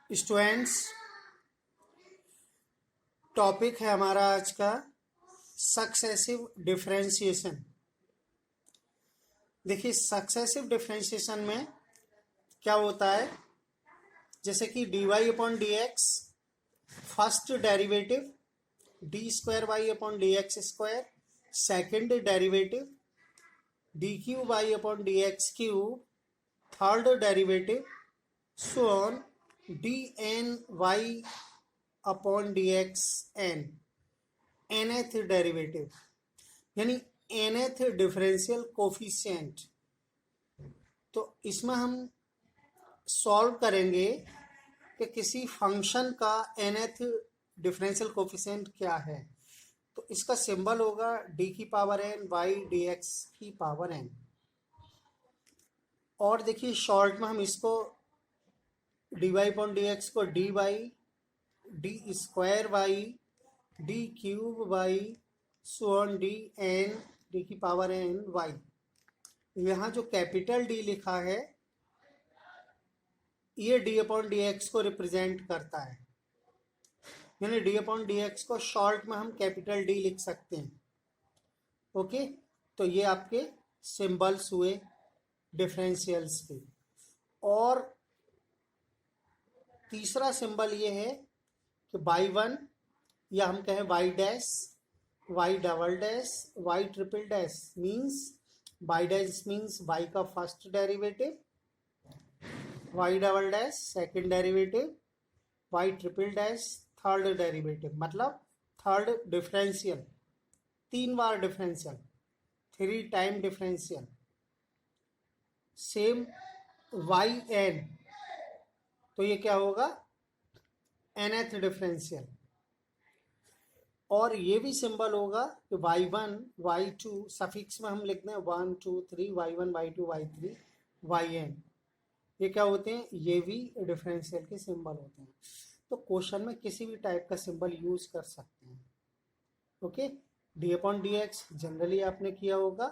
Students, topic है हमारा आज का सक्सेसिव डिफरेंशिएशन। देखिए, सक्सेसिव डिफरेंशिएशन में क्या होता है, जैसे कि D Y upon D X first derivative, D square Y upon D X square second derivative, D cube Y upon D X cube third derivative, so on D N Y upon D X N nth derivative, यानी nth differential coefficient. तो इसमें हम solve करेंगे कि किसी function का nth differential coefficient क्या है। तो इसका सिंबल होगा d की power n Y D X की पावर n। और देखिए, शॉर्ट में हम इसको D Y upon D X को D Y D square Y D cube Y so on D N D की पावर एन वाई। यहाँ जो कैपिटल डी लिखा है ये डी अपॉन डी एक्स को रिप्रेजेंट करता है, यानी डी अपॉन डी एक्स को शॉर्ट में हम कैपिटल डी लिख सकते हैं। ओके, तो ये आपके सिंबल्स हुए डिफरेंशियल्स के। और तीसरा सिंबल ये है कि बाई वन, या हम कहें Y dash, Y double dash, Y triple dash means Y dash means Y का first derivative, Y double dash second derivative, Y triple dash third derivative, मतलब थर्ड डिफरेंशियल, 3 बार differential, 3 time differential. Same Y N, तो ये क्या होगा, nth differential. और ये भी सिंबल होगा कि y1 y2 सफिक्स में हम लिखते हैं 1 2 3 y1 y2 y3 yn, ये क्या होते हैं, ये भी डिफरेंशियल के सिंबल होते हैं। तो क्वेश्चन में किसी भी टाइप का सिंबल यूज कर सकते हैं। Okay, D upon D X generally आपने किया होगा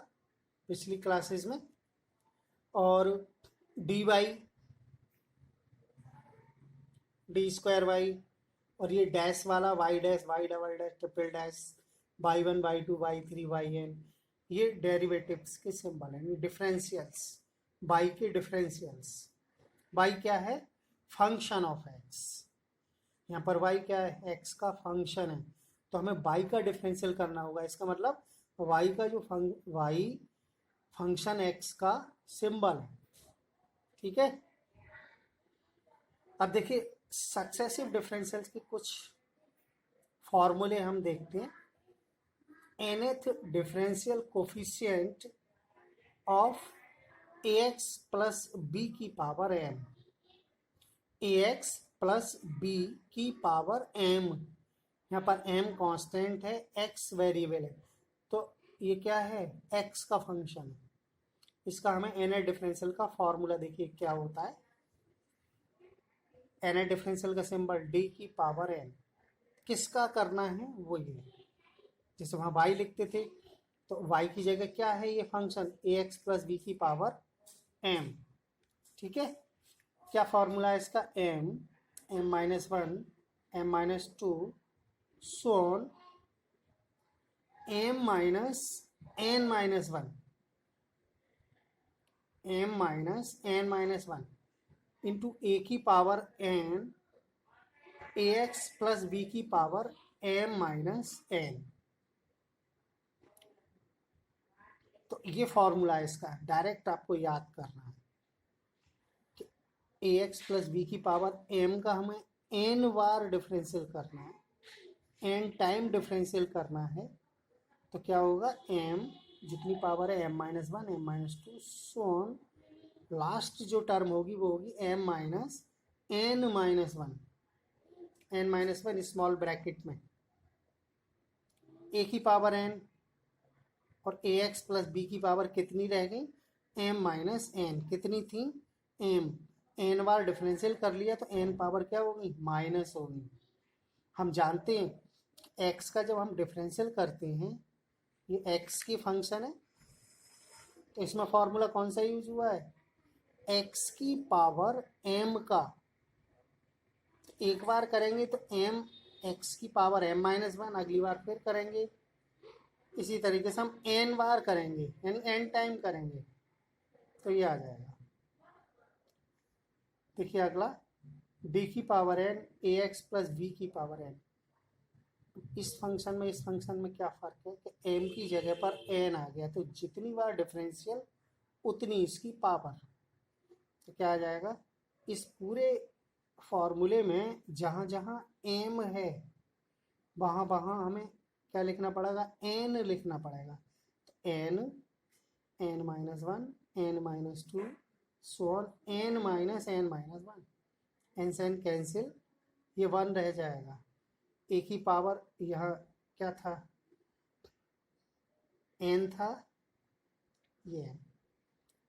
पिछली क्लासेस में, और D Y D square Y, और ये डैश वाला Y dash Y double dash triple dash Y one Y two Y three Y N, ये डेरिवेटिव्स के सिंबल हैं, ये डिफरेंशियल्स, वाई के डिफरेंशियल्स। वाई क्या है, फंक्शन ऑफ एक्स, यहाँ पर वाई क्या है, एक्स का फंक्शन है। तो हमें वाई का डिफरेंशियल करना होगा, इसका मतलब वाई का जो वाई फंक्शन एक्स का सिंबल है। ठीक है, अब देखिए सक्सेसिव डिफरेंशियल्स के कुछ फॉर्मूले हम देखते हैं। nth differential coefficient of ax plus b की power m, ax plus b की पावर m, यहाँ पर m कांस्टेंट है, x वेरिएबल है, तो ये क्या है, x का फंक्शन है। इसका हमें nth डिफरेंशियल का फॉर्मूला देखिए क्या होता है। एन डिफरेंशियल का सिंबल डी की पावर एन, किसका करना है वो ये, जैसे वहाँ वाई लिखते थे तो वाई की जगह क्या है, ये function A x plus B की पावर एम। ठीक है, क्या फॉर्मूला है इसका, M M minus one M minus two so on M minus N minus one, M minus N minus one into A की power N A x plus B की power M minus N. तो ये formula है इसका, direct आपको याद करना है कि ए एक्स प्लस बी की पावर एम का हमें एन बार डिफरेंशियल करना है, एन टाइम डिफरेंशियल करना है। तो क्या होगा, एम जितनी पावर है M minus one M minus two so on, last जो टर्म होगी वो होगी M minus N minus one, N minus one small bracket में ए की पावर एन, और ए एक्स प्लस बी की पावर कितनी रह गई, एम माइनस एन, कितनी थी, एम, एन बार डिफरेंशियल कर लिया तो एन पावर क्या होगी, माइनस होगी। हम जानते हैं एक्स का जब हम डिफरेंशियल करते हैं, ये एक्स की फंक्शन है, तो इसमें फॉर्मूला कौन सा यूज हुआ है, एक्स की पावर एम का एक बार करेंगे तो एम एक्स की पावर एम माइनस वन, अगली बार फिर करेंगे। इसी तरीके से हम एन बार करेंगे, यानी एन टाइम करेंगे, तो ये आ जाएगा। देखिए अगला, डी की power N A x plus B की पावर एन। इस फंक्शन में इस फंक्शन में क्या फ़र्क है कि एम की जगह पर एन आ गया, तो जितनी बार डिफरेंशियल उतनी इसकी पावर। तो क्या आ जाएगा, इस पूरे फॉर्मूले में जहाँ जहाँ एम है वहाँ वहाँ हमें क्या लिखना पड़ेगा, एन लिखना पड़ेगा। तो N, N minus one, N minus two, so on N minus one. N से एन कैंसिल, ये वन रह जाएगा। ए की पावर यहाँ क्या था, एन था, ये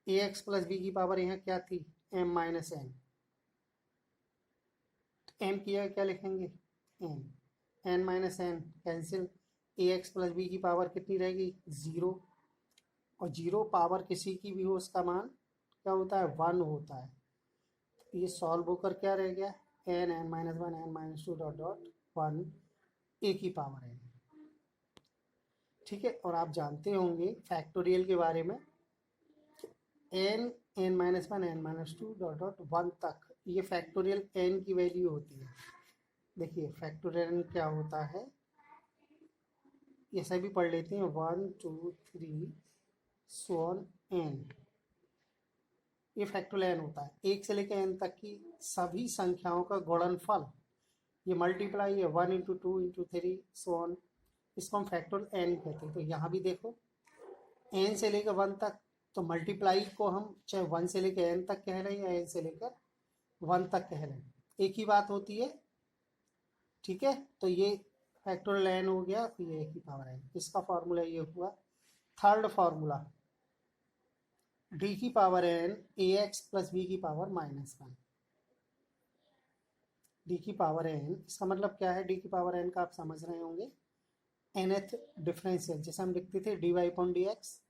ए एक्स प्लस बी की पावर यहाँ क्या थी, एम माइनस एन। एम की जगह क्या लिखेंगे, N, N minus N cancel, A x plus B की पावर कितनी रहेगी, ज़ीरो। और जीरो पावर किसी की भी हो उसका मान क्या होता है, वन होता है। तो ये सॉल्व होकर क्या रह गया, N, N minus one, N minus two dot dot one, A की पावर एन। ठीक है, और आप जानते होंगे फैक्टोरियल के बारे में, N, N minus one, N minus two dot dot one तक, ये फैक्टोरियल एन की वैल्यू होती है। देखिए फैक्टोरियल क्या होता है, ये सभी पढ़ लेते हैं, वन टू थ्री सोन एन, ये फैक्टोरियल एन होता है। एक से लेकर एन तक की सभी संख्याओं का गुणनफल, ये मल्टीप्लाई है, one into two into three so on, इसको हम फैक्टोरियल एन कहते हैं। तो यहाँ भी देखो एन से लेकर वन तक, तो मल्टीप्लाई को हम चाहे वन से लेकर एन तक कह रहे हैं या एन से लेकर वन तक कह रहे हैं, एक ही बात होती है। ठीक है, तो ये फैक्टोरियल एन हो गया, तो ये एक ही पावर एन, इसका फॉर्मूला ये हुआ। थर्ड फॉर्मूला, डी की power N A x plus B की पावर माइनस वन। डी की पावर एन, इसका मतलब क्या है, डी की पावर एन का आप समझ रहे होंगे, nth डिफरेंशियल, जैसे हम लिखते थे D Y upon D X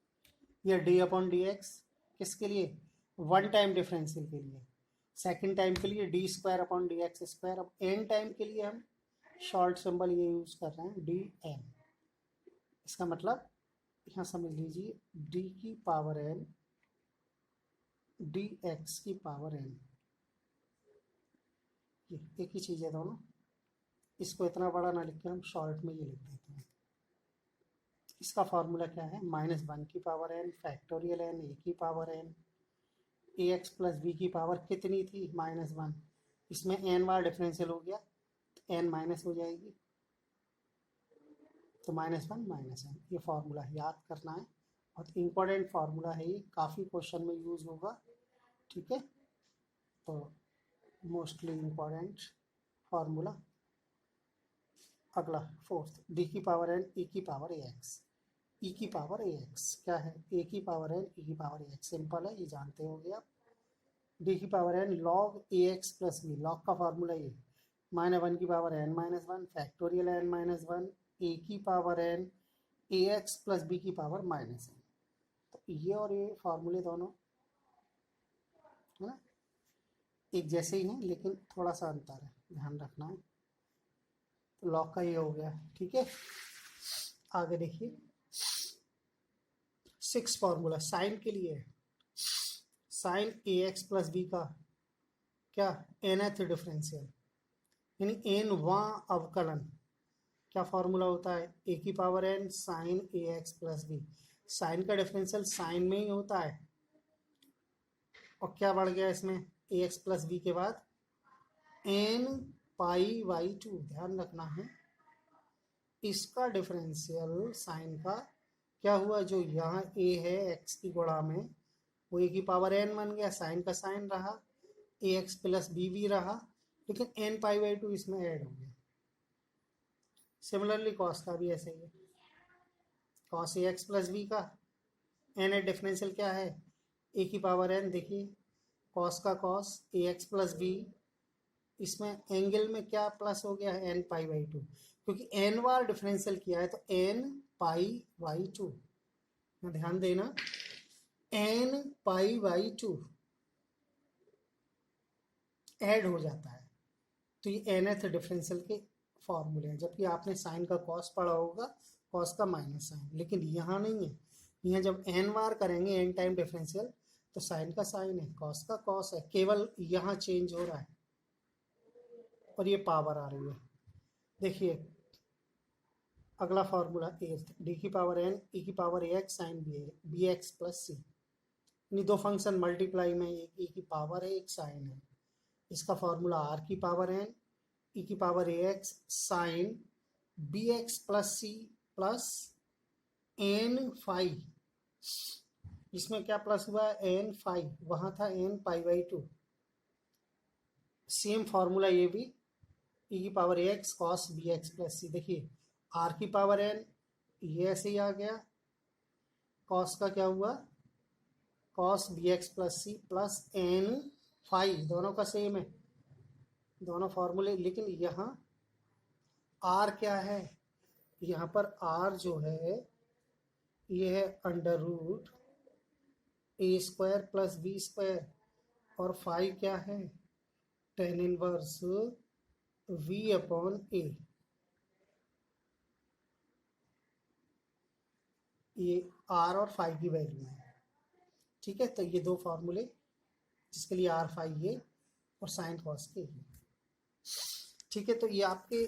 या डी अपॉन डी एक्स, किसके लिए, वन टाइम डिफरेंशियल के लिए। सेकंड टाइम के लिए D square upon D X square. अब एन टाइम के लिए हम शॉर्ट सिंबल ये यूज कर रहे हैं, डी एन। इसका मतलब यहाँ समझ लीजिए, डी की पावर एन डी एक्स की पावर एन, ये एक ही चीज़ है दोनों। इसको इतना बड़ा ना लिख के हम शॉर्ट में ये लिख देते हैं। इसका फॉर्मूला क्या है, माइनस वन की power n factorial n a की पावर एन, ए एक्स प्लस बी की पावर कितनी थी, माइनस वन। इसमें एन बार डिफरेंशियल हो गया तो एन माइनस हो जाएगी, तो माइनस वन माइनस एन। ये फार्मूला याद करना है, बहुत इंपॉर्टेंट फार्मूला है ये, काफ़ी क्वेश्चन में यूज होगा। ठीक है, तो मोस्टली इम्पॉर्टेंट फार्मूला। अगला फोर्थ, डी की पावर एन ई की पावर ए एक्स। ई की पावर ए एक्स क्या है, ए की पावर एन ई की पावर ए एक्स, सिंपल है, ये जानते होंगे आप। डी की power N log A x plus B, log का फार्मूला ये, माइनस वन की power N minus one factorial N minus one A की power N A x plus B की पावर माइनस एन। तो ये और ये फार्मूले दोनों है ना एक जैसे ही हैं, लेकिन थोड़ा सा अंतर है, ध्यान रखना है। तो लॉग का ये हो गया। ठीक है, आगे देखिए, सिक्स फार्मूला साइन के लिए, साइन ए एक्स प्लस बी का क्या, nth डिफरेंशियल, यानी एन वां अवकलन। क्या फॉर्मूला होता है, ए की पावर एन साइन ए एक्स प्लस बी। साइन का डिफरेंशियल साइन में ही होता है, और क्या बढ़ गया इसमें, ए एक्स प्लस बी के बाद एन पाई बाई टू। ध्यान रखना है, इसका डिफरेंशियल साइन का क्या हुआ, जो यहाँ ए है एक्स की गुणा में, वो ए की पावर एन बन गया, साइन का साइन रहा, ए एक्स प्लस बी भी रहा, लेकिन एन पाई बाई टू इसमें ऐड हो गया। सिमिलरली कॉस का भी ऐसे ही है, cos A x plus B का एन ए डिफरेंशियल क्या है, ए की पावर एन। देखिए कॉस का cos A x plus B, इसमें एंगल में क्या प्लस हो गया है, एन पाई बाई टू, क्योंकि एन बार डिफरेंशियल किया है, तो एन पाई बाई टू, ध्यान देना, N pi by two add हो जाता है। तो ये nth डिफरेंशियल के फॉर्मूले हैं, जबकि आपने साइन का कॉस पढ़ा होगा, कॉस का माइनस साइन, लेकिन यहाँ नहीं है। यहाँ जब n बार करेंगे n टाइम डिफरेंशियल तो साइन का साइन है, कॉस का कॉस है, केवल यहाँ चेंज हो रहा है और ये पावर आ रही है। देखिए अगला फॉर्मूला डी की पावर n ई की power a x sine b x plus c. इन दो फंक्शन मल्टीप्लाई में एक ई की पावर है एक साइन है। इसका फॉर्मूला आर की पावर n ई की power a x sine b x plus c plus n phi. इसमें क्या प्लस हुआ है, एन फाई, वहां था n pi by 2। Same formula ये भी ई की power a x cos b x plus c. देखिए आर की पावर एन ये ऐसे ही आ गया, कॉस का क्या हुआ cos b x plus c plus n phi, दोनों का सेम है दोनों फॉर्मूले। लेकिन यहाँ आर क्या है, यहाँ पर आर जो है ये है अंडर रूट ए स्क्वायर प्लस बी स्क्वायर, और फाई क्या है टेन इनवर्स वी अपॉन ए। ये आर और फाई की वैल्यू है, ठीक है। तो ये दो फॉर्मूले जिसके लिए आर फाई ये और साइन कॉस के ये, ठीक है। तो ये आपके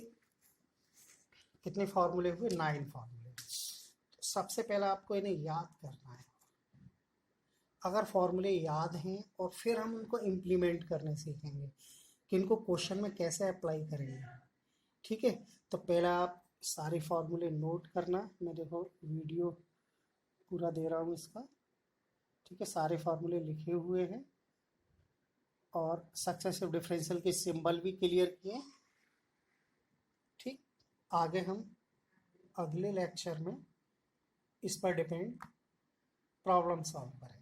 कितने फॉर्मूले हुए, 9 फॉर्मूले। तो सबसे पहला आपको इन्हें याद करना है। अगर फॉर्मूले याद हैं और फिर हम उनको इम्प्लीमेंट करने सीखेंगे कि इनको क्वेश्चन में कैसे अप्लाई करेंगे, ठीक है। तो पहला आप सारे फॉर्मूले नोट करना, मैं देखो वीडियो पूरा दे रहा हूँ इसका, ठीक है। सारे फॉर्मूले लिखे हुए हैं और सक्सेसिव डिफरेंशियल के सिंबल भी क्लियर किए, ठीक। आगे हम अगले लेक्चर में इस पर डिपेंड प्रॉब्लम सॉल्व करेंगे।